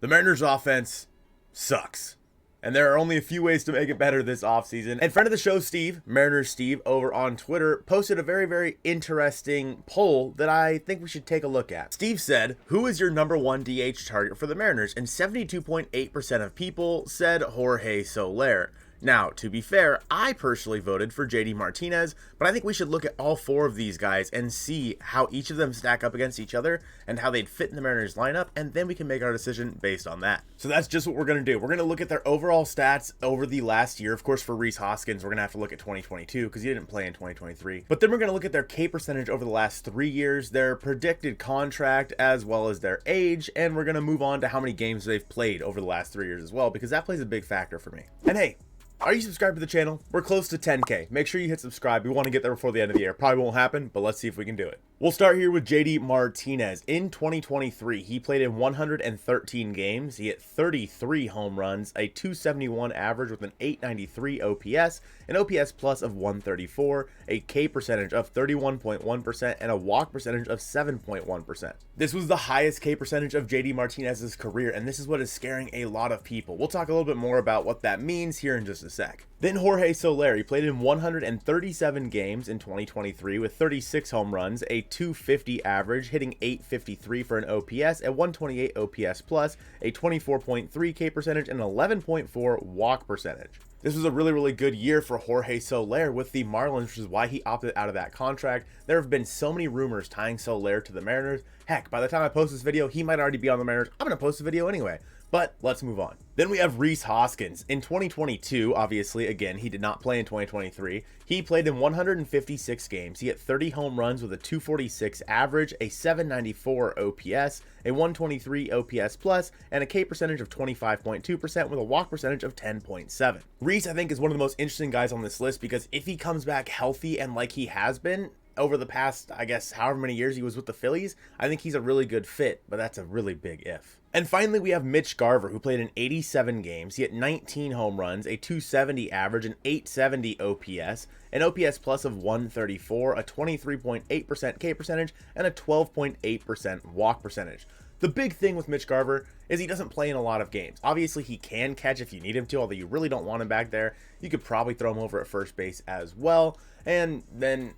The Mariners offense sucks. And there are only a few ways to make it better this offseason. And friend of the show, Steve, Mariner Steve, over on Twitter, posted a very interesting poll that I think we should take a look at. Steve said, who is your number one DH target for the Mariners? And 72.8% of people said Jorge Soler. Now, to be fair, I personally voted for JD Martinez, but I think we should look at all four of these guys and see how each of them stack up against each other and how they'd fit in the Mariners lineup, and then we can make our decision based on that. So that's just what we're going to do. We're going to look at their overall stats over the last year. Of course, for Rhys Hoskins, we're going to have to look at 2022 because he didn't play in 2023. But then we're going to look at their K percentage over the last 3 years, their predicted contract, as well as their age, and we're going to move on to how many games they've played over the last 3 years as well, because that plays a big factor for me. And hey, are you subscribed to the channel? We're close to 10K. Make sure you hit subscribe. We want to get there before the end of the year. Probably won't happen, but let's see if we can do it. We'll start here with JD Martinez. In 2023, he played in 113 games. He hit 33 home runs, a 271 average with an 893 OPS, an OPS plus of 134, a K percentage of 31.1%, and a walk percentage of 7.1%. This was the highest K percentage of JD Martinez's career, and this is what is scaring a lot of people. We'll talk a little bit more about what that means here in just a sec. Then Jorge Soler, he played in 137 games in 2023 with 36 home runs, a 250 average, hitting 853 for an OPS, a 128 OPS plus, a 24.3 K percentage, and an 11.4 walk percentage. This was a really good year for Jorge Soler with the Marlins, which is why he opted out of that contract. There have been so many rumors tying Soler to the Mariners. Heck, by the time I post this video, he might already be on the Mariners. I'm going to post a video anyway. But let's move on. Then we have Rhys Hoskins. In 2022, obviously, again, he did not play in 2023. He played in 156 games. He hit 30 home runs with a 246 average, a 794 OPS, a 123 OPS plus, and a K percentage of 25.2% with a walk percentage of 10.7. Rhys, I think, is one of the most interesting guys on this list because if he comes back healthy and like he has been over the past, I guess, however many years he was with the Phillies, I think he's a really good fit, but that's a really big if. And finally, we have Mitch Garver, who played in 87 games. He hit 19 home runs, a 270 average, an 870 OPS, an OPS plus of 134, a 23.8% K percentage, and a 12.8% walk percentage. The big thing with Mitch Garver is he doesn't play in a lot of games. Obviously, he can catch if you need him to, although you really don't want him back there. You could probably throw him over at first base as well, and then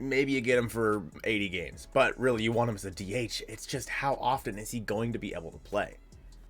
maybe you get him for 80 games, but really you want him as a DH. It's just how often is he going to be able to play?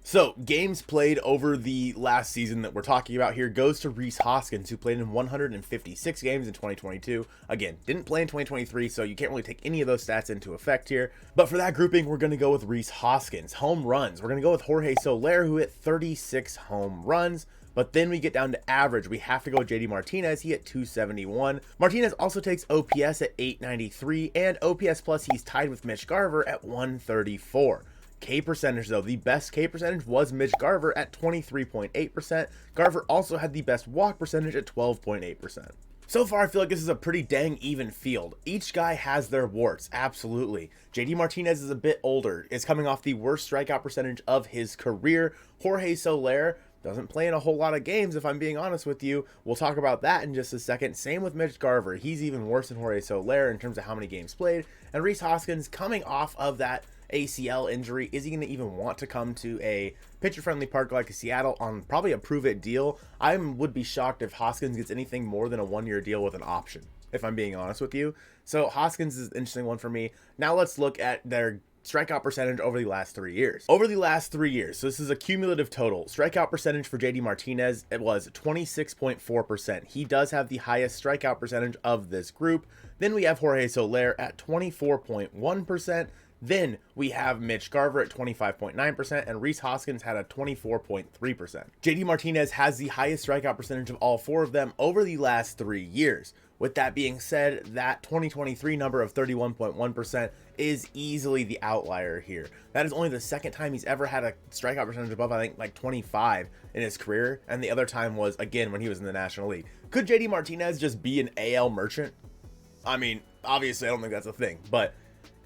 So games played over the last season that we're talking about here goes to Rhys Hoskins, who played in 156 games in 2022. Again, didn't play in 2023, so you can't really take any of those stats into effect here. But for that grouping, we're going to go with Rhys Hoskins. Home runs, we're going to go with Jorge Soler, who hit 36 home runs. But then we get down to average. We have to go with JD Martinez. He hit 271. Martinez also takes OPS at 893, and OPS plus he's tied with Mitch Garver at 134. K percentage, though, the best K percentage was Mitch Garver at 23.8%. Garver also had the best walk percentage at 12.8%. So far, I feel like this is a pretty dang even field. Each guy has their warts, absolutely. JD Martinez is a bit older, is coming off the worst strikeout percentage of his career. Jorge Soler doesn't play in a whole lot of games, if I'm being honest with you. We'll talk about that in just a second. Same with Mitch Garver. He's even worse than Jorge Soler in terms of how many games played. And Rhys Hoskins, coming off of that ACL injury, is he going to even want to come to a pitcher-friendly park like Seattle on probably a prove-it deal? I would be shocked if Hoskins gets anything more than a one-year deal with an option, if I'm being honest with you. So Hoskins is an interesting one for me. Now let's look at their strikeout percentage over the last 3 years. Over the last 3 years, so this is a cumulative total. Strikeout percentage for JD Martinez, it was 26.4%. He does have the highest strikeout percentage of this group. Then we have Jorge Soler at 24.1%. Then we have Mitch Garver at 25.9%, and Rhys Hoskins had a 24.3%. JD Martinez has the highest strikeout percentage of all four of them over the last 3 years. With that being said, that 2023 number of 31.1% is easily the outlier here. That is only the second time he's ever had a strikeout percentage above, I think, like 25 in his career, and the other time was, again, when he was in the National League. Could JD Martinez just be an AL merchant? I mean, obviously, I don't think that's a thing, but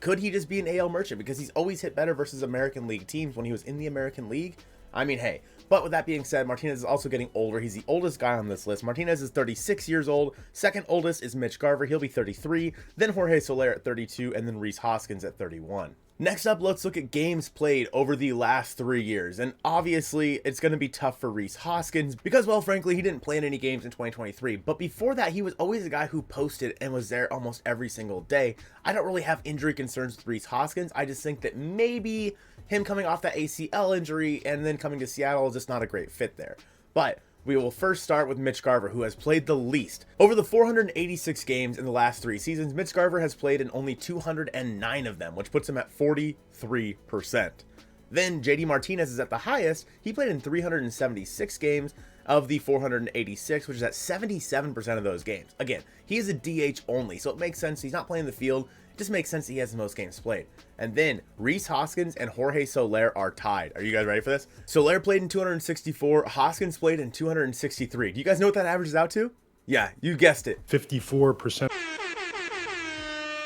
could he just be an AL merchant? Because he's always hit better versus American League teams when he was in the American League. I mean, hey. But with that being said, Martinez is also getting older. He's the oldest guy on this list. Martinez is 36 years old. Second oldest is Mitch Garver. He'll be 33. Then Jorge Soler at 32. And then Rhys Hoskins at 31. Next up, let's look at games played over the last 3 years. And obviously, it's going to be tough for Rhys Hoskins because, well, frankly, he didn't play in any games in 2023. But before that, he was always a guy who posted and was there almost every single day. I don't really have injury concerns with Rhys Hoskins. I just think that maybe him coming off that ACL injury and then coming to Seattle is just not a great fit there. But we will first start with Mitch Garver, who has played the least. Over the 486 games in the last 3 seasons, Mitch Garver has played in only 209 of them, which puts him at 43%. Then JD Martinez is at the highest. He played in 376 games of the 486, which is at 77% of those games. Again, he is a DH only, so it makes sense. He's not playing the field. It just makes sense he has the most games played. And then Rhys Hoskins and Jorge Soler are tied. Are you guys ready for this? Soler played in 264. Hoskins played in 263. Do you guys know what that averages out to? Yeah, you guessed it. 54%.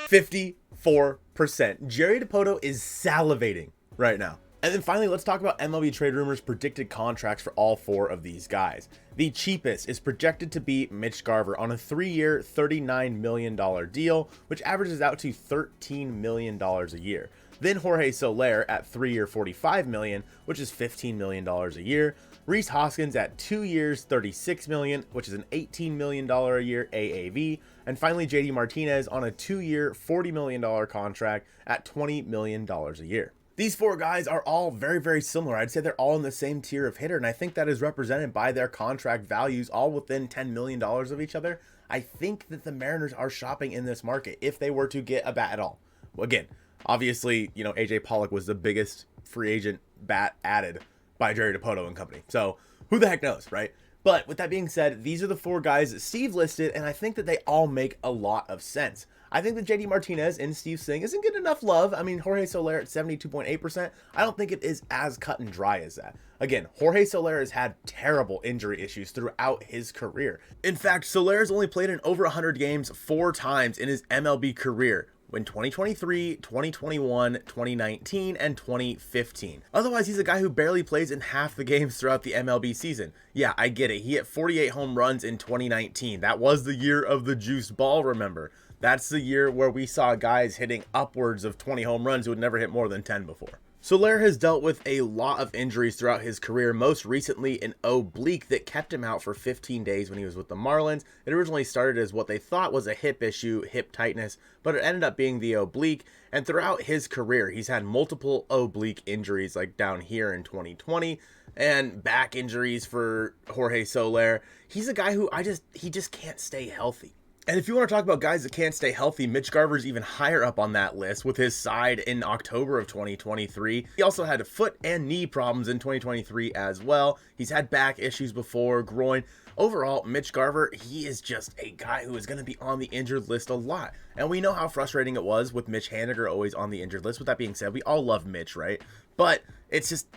54%. Jerry Dipoto is salivating right now. And then finally, let's talk about MLB Trade Rumors predicted contracts for all 4 of these guys. The cheapest is projected to be Mitch Garver on a 3-year, $39 million deal, which averages out to $13 million a year. Then Jorge Soler at 3-year, $45 million, which is $15 million a year. Rhys Hoskins at 2 years, $36 million, which is an $18 million a year AAV. And finally, JD Martinez on a 2-year, $40 million contract at $20 million a year. These 4 guys are all very, very similar. I'd say they're all in the same tier of hitter, and I think that is represented by their contract values, all within $10 million of each other. I think that the Mariners are shopping in this market if they were to get a bat at all. Well, again, obviously, AJ Pollock was the biggest free agent bat added by Jerry Dipoto and company. So who the heck knows, right? But with that being said, these are the 4 guys that Steve listed, and I think that they all make a lot of sense. I think that JD Martinez and Steve Singh isn't getting enough love. I mean, Jorge Soler at 72.8%. I don't think it is as cut and dry as that. Again, Jorge Soler has had terrible injury issues throughout his career. In fact, Soler has only played in over 100 games 4 times in his MLB career. In 2023, 2021, 2019, and 2015. Otherwise, he's a guy who barely plays in half the games throughout the MLB season. Yeah, I get it. He hit 48 home runs in 2019. That was the year of the juiced ball, remember? That's the year where we saw guys hitting upwards of 20 home runs who had never hit more than 10 before. Soler has dealt with a lot of injuries throughout his career, most recently an oblique that kept him out for 15 days when he was with the Marlins. It originally started as what they thought was a hip issue, hip tightness, but it ended up being the oblique. And throughout his career, he's had multiple oblique injuries, like down here in 2020, and back injuries for Jorge Soler. He's a guy who he just can't stay healthy. And if you want to talk about guys that can't stay healthy, Mitch Garver's even higher up on that list with his side in October of 2023. He also had foot and knee problems in 2023 as well. He's had back issues before, groin. Overall, Mitch Garver, he is just a guy who is going to be on the injured list a lot. And we know how frustrating it was with Mitch Haniger always on the injured list. With that being said, we all love Mitch, right? But it's just,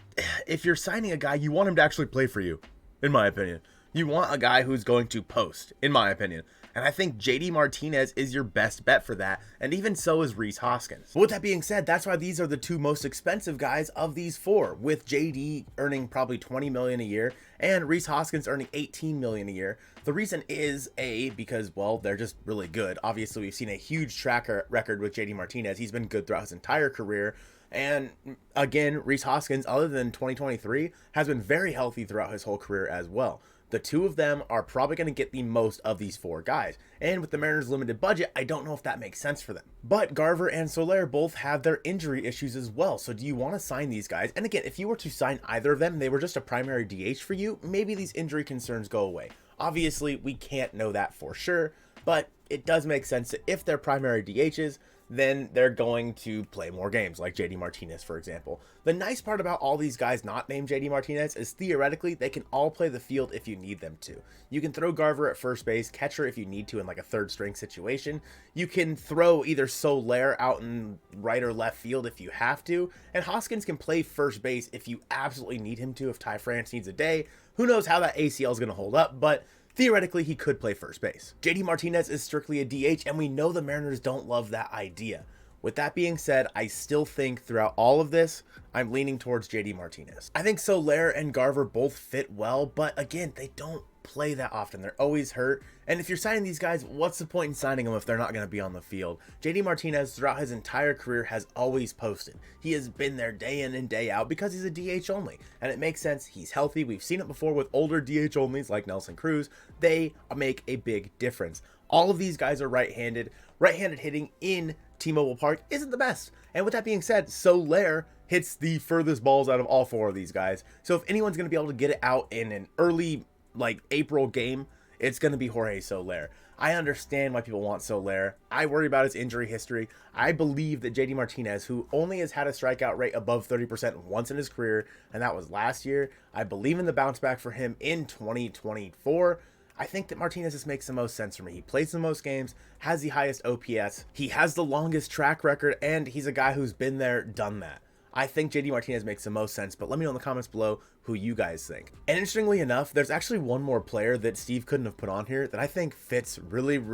if you're signing a guy, you want him to actually play for you, in my opinion. You want a guy who's going to post, in my opinion. And I think JD Martinez is your best bet for that, and even so is Rhys Hoskins. But with that being said, that's why these are the 2 most expensive guys of these 4, with JD earning probably $20 million a year and Rhys Hoskins earning $18 million a year. The reason is because, well, they're just really good. Obviously, we've seen a huge track record with JD Martinez. He's been good throughout his entire career. And again, Rhys Hoskins, other than 2023, has been very healthy throughout his whole career as well. The 2 of them are probably going to get the most of these 4 guys. And with the Mariners' limited budget, I don't know if that makes sense for them. But Garver and Soler both have their injury issues as well. So do you want to sign these guys? And again, if you were to sign either of them, they were just a primary DH for you, maybe these injury concerns go away. Obviously, we can't know that for sure, but it does make sense that if they're primary DHs, then they're going to play more games, like JD Martinez, for example. The nice part about all these guys not named JD Martinez is theoretically they can all play the field if you need them to. You can throw Garver at first base, catcher if you need to in like a third string situation. You can throw either Soler out in right or left field if you have to, and Hoskins can play first base if you absolutely need him to, if Ty France needs a day. Who knows how that ACL is going to hold up, but theoretically, he could play first base. JD Martinez is strictly a DH, and we know the Mariners don't love that idea. With that being said, I still think throughout all of this, I'm leaning towards JD Martinez. I think Soler and Garver both fit well, but again, they don't play that often. They're always hurt. And if you're signing these guys, what's the point in signing them if they're not going to be on the field? JD Martinez, throughout his entire career, has always posted. He has been there day in and day out because he's a DH only. And it makes sense. He's healthy. We've seen it before with older DH onlys like Nelson Cruz. They make a big difference. All of these guys are right-handed. Right-handed hitting in T-Mobile Park isn't the best. And with that being said, Soler hits the furthest balls out of all four of these guys. So if anyone's going to be able to get it out in an early, like, April game, it's going to be Jorge Soler. I understand why people want Soler. I worry about his injury history. I believe that JD Martinez, who only has had a strikeout rate above 30% once in his career, and that was last year, I believe in the bounce back for him in 2024. I think that Martinez just makes the most sense for me. He plays the most games, has the highest OPS, he has the longest track record, and he's a guy who's been there, done that. I think JD Martinez makes the most sense, but let me know in the comments below who you guys think. And interestingly enough, there's actually one more player that Steve couldn't have put on here that I think fits really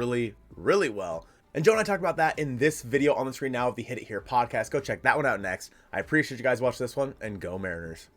well. And Joe and I talked about that in this video on the screen now of the Hit It Here podcast. Go check that one out next. I appreciate you guys watching this one, and go Mariners.